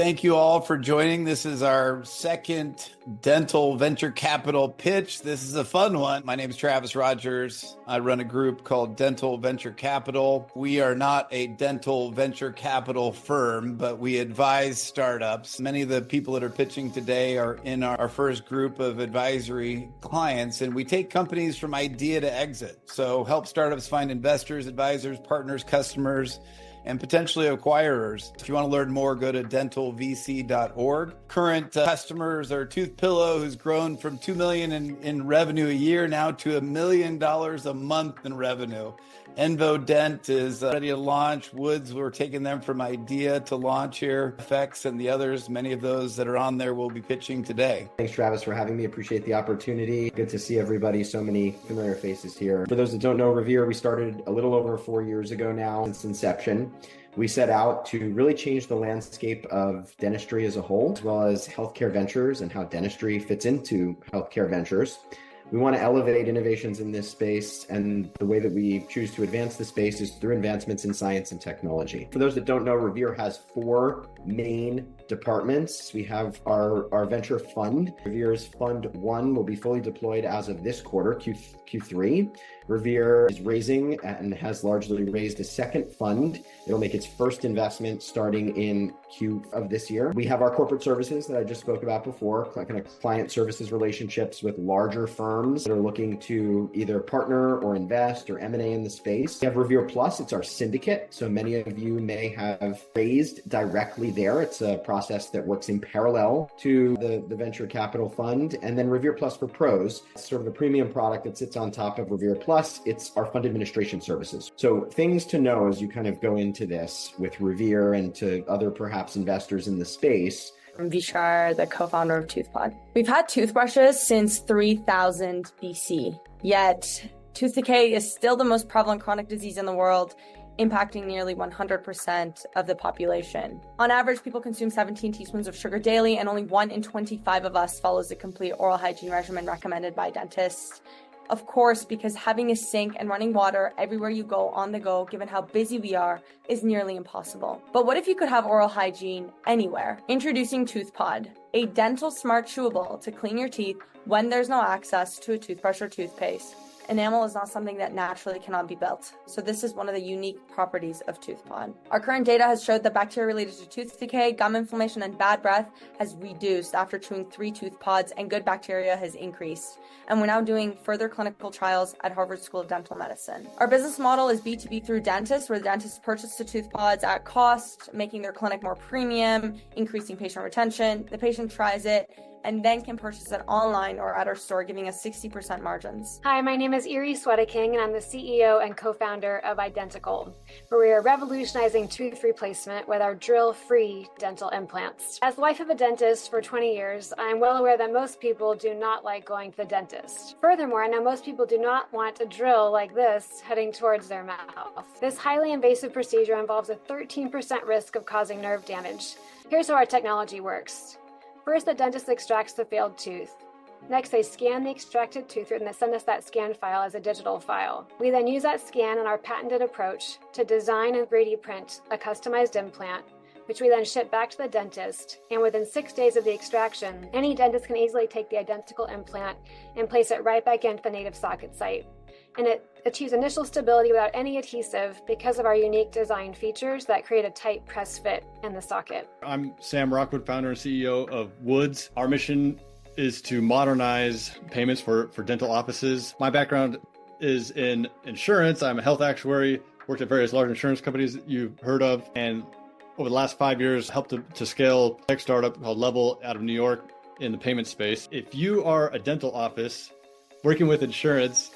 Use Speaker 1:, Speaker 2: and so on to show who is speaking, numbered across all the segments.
Speaker 1: Thank you all for joining. This is our second dental venture capital pitch. This is a fun one. My name is Travis Rodgers. I run a group called Dental Venture Capital. We are not a dental venture capital firm, but we advise startups. Many of the people that are pitching today are in our first group of advisory clients, and we take companies from idea to exit. So help startups find investors, advisors, partners, customers, and potentially acquirers. If you want to learn more, go to dentalvc.org. Current customers are Tooth Pillow, who's grown from $2 million in revenue a year now to $1 million a month in revenue. Envo Dent is ready to launch. Woods, we're taking them from idea to launch here. FX and the others, many of those that are on there will be pitching today.
Speaker 2: Thanks, Travis, for having me. Appreciate the opportunity. Good to see everybody. So many familiar faces here. For those that don't know Rivier, we started a little over 4 years ago now since inception. We set out to really change the landscape of dentistry as a whole, as well as healthcare ventures and how dentistry fits into healthcare ventures. We want to elevate innovations in this space, and the way that we choose to advance the space is through advancements in science and technology. For those that don't know, Rivier has 4 main departments. We have our venture fund. Rivier's Fund 1 will be fully deployed as of this quarter, Q3. Rivier is raising and has largely raised a second fund. It'll make its first investment starting in Q of this year. We have our corporate services that I just spoke about before, kind of client services relationships with larger firms that are looking to either partner or invest or M&A in the space. We have Rivier Plus, it's our syndicate. So many of you may have raised directly there. It's a process that works in parallel to the venture capital fund. And then Rivier Plus for pros, it's sort of a premium product that sits on top of Rivier Plus. It's our fund administration services. So things to know as you kind of go into this with Rivier and to other perhaps investors in the space.
Speaker 3: I'm Vishar, the co-founder of ToothPod. We've had toothbrushes since 3000 BC, yet tooth decay is still the most prevalent chronic disease in the world, impacting nearly 100% of the population. On average, people consume 17 teaspoons of sugar daily, and only 1 in 25 of us follows the complete oral hygiene regimen recommended by dentists. Of course, because having a sink and running water everywhere you go on the go, given how busy we are, is nearly impossible. But what if you could have oral hygiene anywhere? Introducing ToothPod, a dental smart chewable to clean your teeth when there's no access to a toothbrush or toothpaste. Enamel is not something that naturally cannot be built, so this is one of the unique properties of ToothPod. Our current data has showed that bacteria related to tooth decay, gum inflammation, and bad breath has reduced after chewing 3 ToothPods, and good bacteria has increased. And we're now doing further clinical trials at Harvard School of Dental Medicine. Our business model is B2B through dentists, where the dentists purchase the ToothPods at cost, making their clinic more premium, increasing patient retention. The patient tries it and then can purchase it online or at our store, giving us 60% margins.
Speaker 4: Hi, my name is Erie Swedeking, and I'm the CEO and co-founder of Identical, where we are revolutionizing tooth replacement with our drill-free dental implants. As the wife of a dentist for 20 years, I'm well aware that most people do not like going to the dentist. Furthermore, I know most people do not want a drill like this heading towards their mouth. This highly invasive procedure involves a 13% risk of causing nerve damage. Here's how our technology works. First, the dentist extracts the failed tooth. Next, they scan the extracted tooth and they send us that scan file as a digital file. We then use that scan and our patented approach to design and 3D print a customized implant, which we then ship back to the dentist. And within 6 days of the extraction, any dentist can easily take the identical implant and place it right back into the native socket site. And it achieves initial stability without any adhesive because of our unique design features that create a tight press fit in the socket.
Speaker 5: I'm Sam Rockwood, founder and CEO of Woods. Our mission is to modernize payments for dental offices. My background is in insurance. I'm a health actuary, worked at various large insurance companies that you've heard of, and over the last 5 years helped to scale a tech startup called Level out of New York in the payment space. If you are a dental office working with insurance,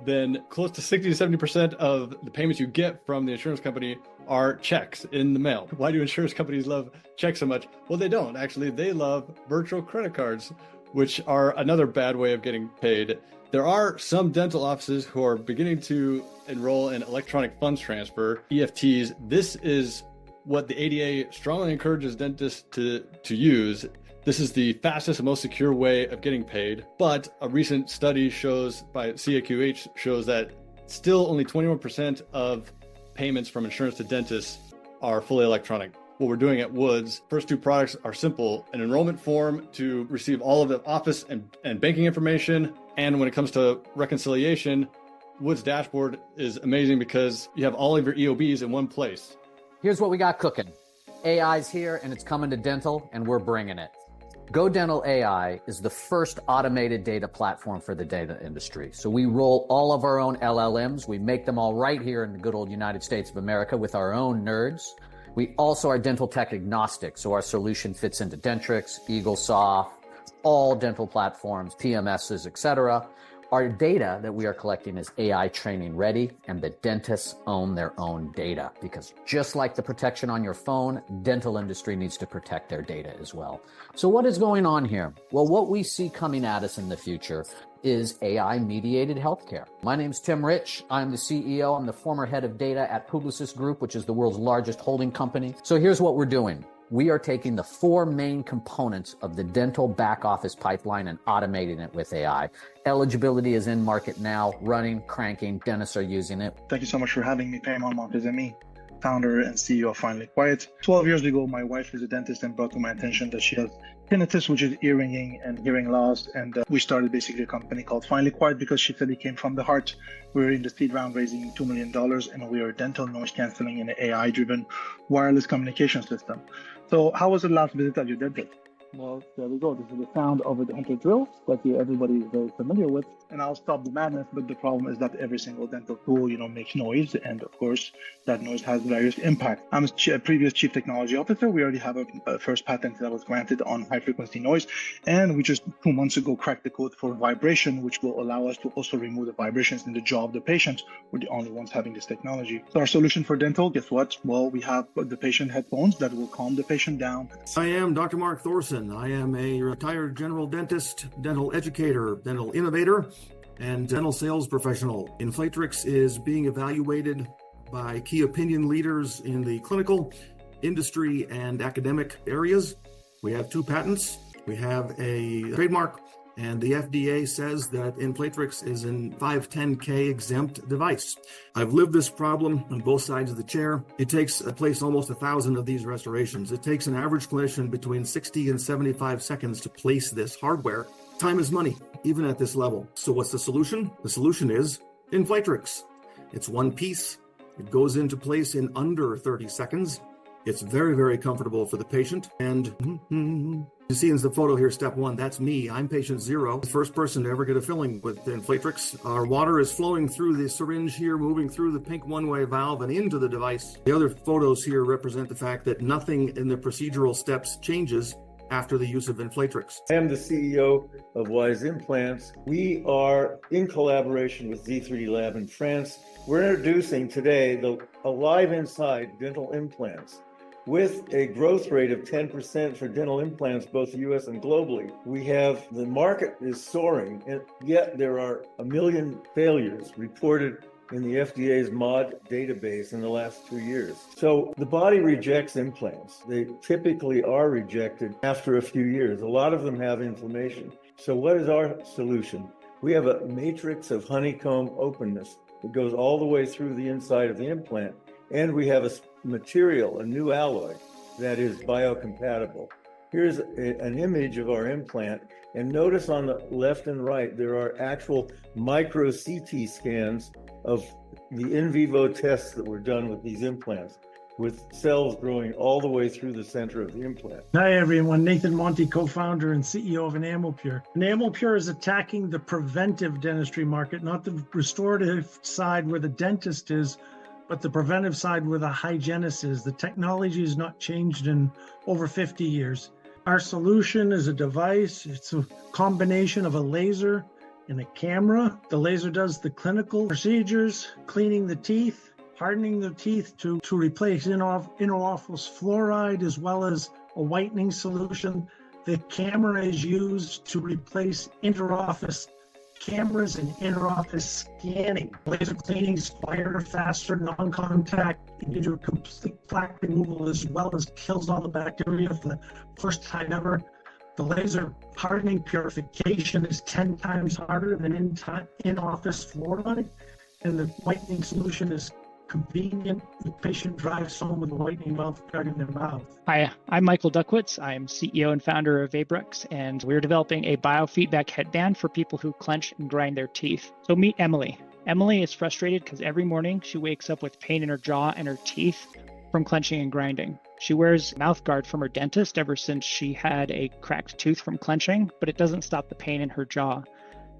Speaker 5: then close to 60 to 70% of the payments you get from the insurance company are checks in the mail. Why do insurance companies love checks so much? Well, they don't. Actually, they love virtual credit cards, which are another bad way of getting paid. There are some dental offices who are beginning to enroll in electronic funds transfer, EFTs. This is what the ADA strongly encourages dentists to use. This is the fastest and most secure way of getting paid. But a recent study shows by CAQH shows that still only 21% of payments from insurance to dentists are fully electronic. what we're doing at Woods. First two products are simple: an enrollment form to receive all of the office and banking information. And when it comes to reconciliation, Woods dashboard is amazing because you have all of your EOBs in one place.
Speaker 6: Here's what we got cooking. AI's here and it's coming to dental, and we're bringing it. Go Dental AI is the first automated data platform for the data industry. So we roll all of our own LLMs. We make them all right here in the good old United States of America with our own nerds. We also are dental tech agnostic. So our solution fits into Dentrix, EagleSoft, all dental platforms, PMSs, etc. Our data that we are collecting is AI training ready, and the dentists own their own data, because just like the protection on your phone, dental industry needs to protect their data as well. So what is going on here? Well, what we see coming at us in the future is AI-mediated healthcare. My name's Tim Rich. I'm the CEO. I'm the former head of data at Publicis Group, which is the world's largest holding company. So here's what we're doing. We are taking the four main components of the dental back office pipeline and automating it with AI. Eligibility is in market now, running, cranking, dentists are using it.
Speaker 7: Thank you so much for having me. Payman Montezemi, founder and CEO of Finally Quiet. 12 years ago, my wife is a dentist and brought to my attention that she has tinnitus, which is ear ringing and hearing loss. And we started basically a company called Finally Quiet because she said it came from the heart. We're in the seed round raising $2 million, and we are a dental noise canceling and AI-driven wireless communication system. So how was the last visit at your dentist? Well, there we go. This is the sound of the hunter drill that everybody is very familiar with. And I'll stop the madness, but the problem is that every single dental tool, makes noise. And of course, that noise has various impacts. I'm a previous chief technology officer. We already have a first patent that was granted on high frequency noise. And we just 2 months ago cracked the code for vibration, which will allow us to also remove the vibrations in the jaw of the patient. We're the only ones having this technology. So our solution for dental, guess what? Well, we have the patient headphones that will calm the patient down.
Speaker 8: I am Dr. Mark Thorson. I am a retired general dentist, dental educator, dental innovator, and dental sales professional. Inflatrix is being evaluated by key opinion leaders in the clinical, industry, and academic areas. We have 2 patents. We have a trademark, and the FDA says that Inflatrix is an 510K exempt device. I've lived this problem on both sides of the chair. It takes place almost 1,000 of these restorations. It takes an average clinician between 60 and 75 seconds to place this hardware. Time is money, even at this level. So what's the solution? The solution is Inflatrix. It's one piece. It goes into place in under 30 seconds. It's very, very comfortable for the patient. And you see in the photo here, step 1, that's me. I'm patient 0, the first person to ever get a filling with Inflatrix. Our water is flowing through the syringe here, moving through the pink one-way valve and into the device. The other photos here represent the fact that nothing in the procedural steps changes after the use of Inflatrix.
Speaker 9: I am the CEO of Wise Implants. We are in collaboration with Z3D Lab in France. We're introducing today the Alive Inside dental implants. With a growth rate of 10% for dental implants, both US and globally, the market is soaring, and yet there are 1 million failures reported in the FDA's MOD database in the last 2 years. So the body rejects implants. They typically are rejected after a few years. A lot of them have inflammation. So what is our solution? We have a matrix of honeycomb openness that goes all the way through the inside of the implant. And we have a material, a new alloy that is biocompatible. Here's an image of our implant. And notice on the left and right, there are actual micro CT scans of the in vivo tests that were done with these implants, with cells growing all the way through the center of the implant.
Speaker 10: Hi, everyone. Nathan Monti, co-founder and CEO of Enamel Pure. Enamel Pure is attacking the preventive dentistry market, not the restorative side where the dentist is, but the preventive side where the hygienist is. The technology has not changed in over 50 years. Our solution is a device. It's a combination of a laser and a camera. The laser does the clinical procedures, cleaning the teeth, hardening the teeth to replace interoffice fluoride, as well as a whitening solution. The camera is used to replace interoffice cameras and interoffice scanning. Laser cleaning is quieter, faster, non-contact. You do a complete plaque removal, as well as kills all the bacteria for the first time ever. The laser hardening purification is 10 times harder than in-office fluoride, and the whitening solution is convenient. The patient drives home with a whitening mouth guard in their mouth.
Speaker 11: Hi, I'm Michael Duckwitz. I'm CEO and founder of Abrux, and we're developing a Biof Feedback headband for people who clench and grind their teeth. So meet Emily. Emily is frustrated because every morning she wakes up with pain in her jaw and her teeth from clenching and grinding. She wears a mouth guard from her dentist ever since she had a cracked tooth from clenching, but it doesn't stop the pain in her jaw.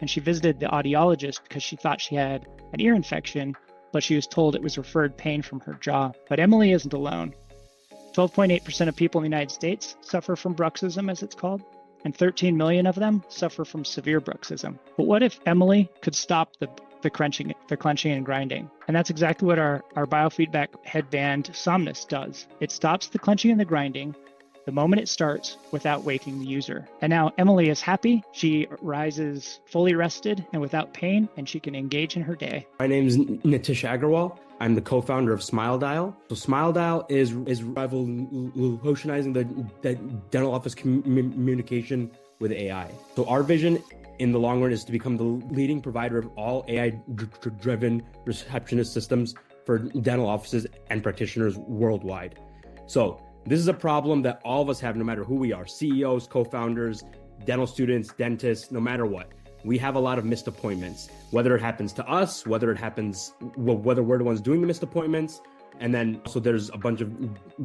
Speaker 11: And she visited the audiologist because she thought she had an ear infection, but she was told it was referred pain from her jaw. But Emily isn't alone. 12.8% of people in the United States suffer from bruxism, as it's called, and 13 million of them suffer from severe bruxism. But what if Emily could stop the clenching and grinding? And that's exactly what our biofeedback headband Somnus does. It stops the clenching and the grinding the moment it starts without waking the user. And now Emily is happy. She rises fully rested and without pain, and she can engage in her day.
Speaker 12: My name is Nitish Agrawal. I'm the co-founder of SmileDial. So SmileDial is revolutionizing the dental office communication with AI. So our vision in the long run is to become the leading provider of all AI-driven receptionist systems for dental offices and practitioners worldwide. So this is a problem that all of us have, no matter who we are, CEOs, co-founders, dental students, dentists, no matter what. We have a lot of missed appointments, whether it happens to us, whether we're the ones doing the missed appointments. And then so there's a bunch of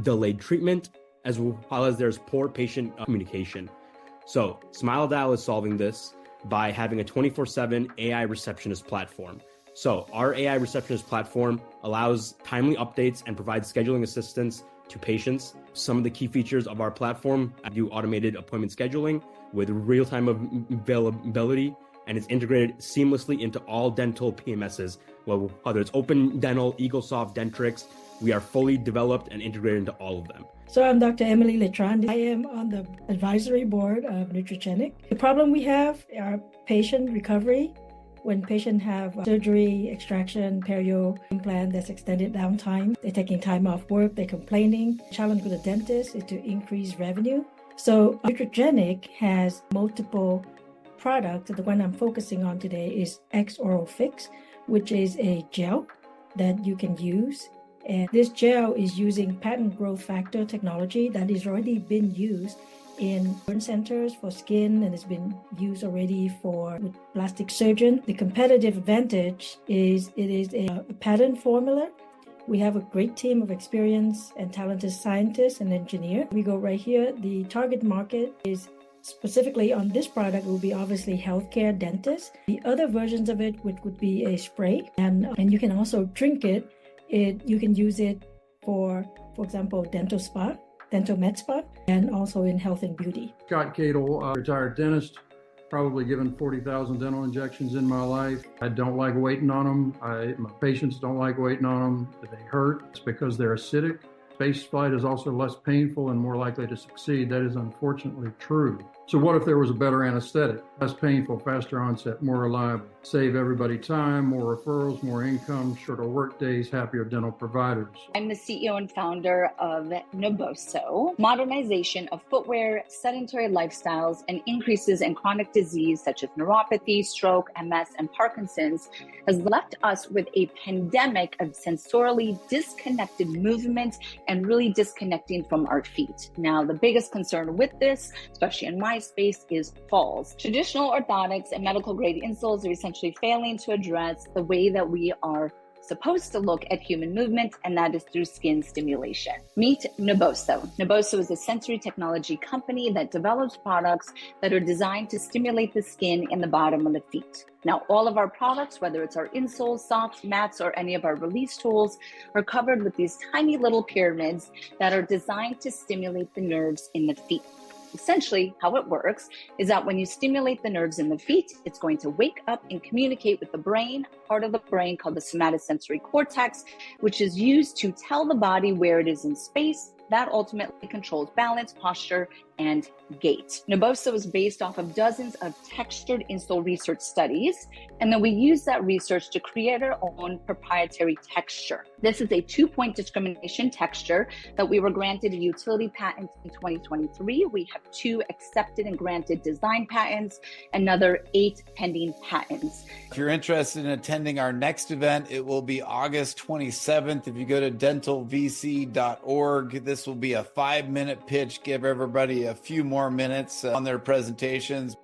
Speaker 12: delayed treatment, as well as there's poor patient communication. So SmileDial is solving this by having a 24/7 AI receptionist platform. So our AI receptionist platform allows timely updates and provides scheduling assistance to patients. Some of the key features of our platform do automated appointment scheduling with real-time availability, and it's integrated seamlessly into all dental PMSs, whether it's Open Dental, EagleSoft, Dentrix. We are fully developed and integrated into all of them.
Speaker 13: So I'm Dr. Emily Letrand. I am on the advisory board of Mutogenic. The problem we have are patient recovery. When patients have surgery, extraction, perio, implant, that's extended downtime. They're taking time off work, they're complaining. The challenge with the dentist is to increase revenue. So Mutogenic has multiple products. The one I'm focusing on today is X Oral Fix, which is a gel that you can use. And this gel is using patent growth factor technology that has already been used in burn centers for skin, and it's been used already with plastic surgeon. The competitive advantage is it is a patent formula. We have a great team of experienced and talented scientists and engineers. We go right here. The target market is specifically on this product will be obviously healthcare dentists. The other versions of it would be a spray, and you can also drink it. You can use it for example, dental spa, dental med spa, and also in health and beauty.
Speaker 14: Scott Cadle, retired dentist, probably given 40,000 dental injections in my life. I don't like waiting on them. My patients don't like waiting on them. They hurt. It's because they're acidic. Space flight is also less painful and more likely to succeed. That is unfortunately true. So what if there was a better anesthetic? Less painful, faster onset, more reliable. Save everybody time, more referrals, more income, shorter work days, happier dental providers.
Speaker 15: I'm the CEO and founder of Naboso. Modernization of footwear, sedentary lifestyles, and increases in chronic disease such as neuropathy, stroke, MS, and Parkinson's has left us with a pandemic of sensorially disconnected movement and really disconnecting from our feet. Now, the biggest concern with this, especially in my space, is falls. Traditional orthotics and medical grade insoles are essentially failing to address the way that we are supposed to look at human movement, and that is through skin stimulation. Meet Naboso. Naboso is a sensory technology company that develops products that are designed to stimulate the skin in the bottom of the feet. Now, all of our products, whether it's our insoles, socks, mats, or any of our release tools, are covered with these tiny little pyramids that are designed to stimulate the nerves in the feet. Essentially, how it works is that when you stimulate the nerves in the feet, it's going to wake up and communicate with the brain, part of the brain called the somatosensory cortex, which is used to tell the body where it is in space. That ultimately controls balance, posture, and gait. Naboso is based off of dozens of textured insole research studies, and then we use that research to create our own proprietary texture. This is a 2-point discrimination texture that we were granted a utility patent in 2023. We have 2 accepted and granted design patents, another 8 pending patents.
Speaker 1: If you're interested in attending our next event, it will be August 27th. If you go to dentalvc.org, this will be a 5-minute pitch, give everybody a few more minutes on their presentations.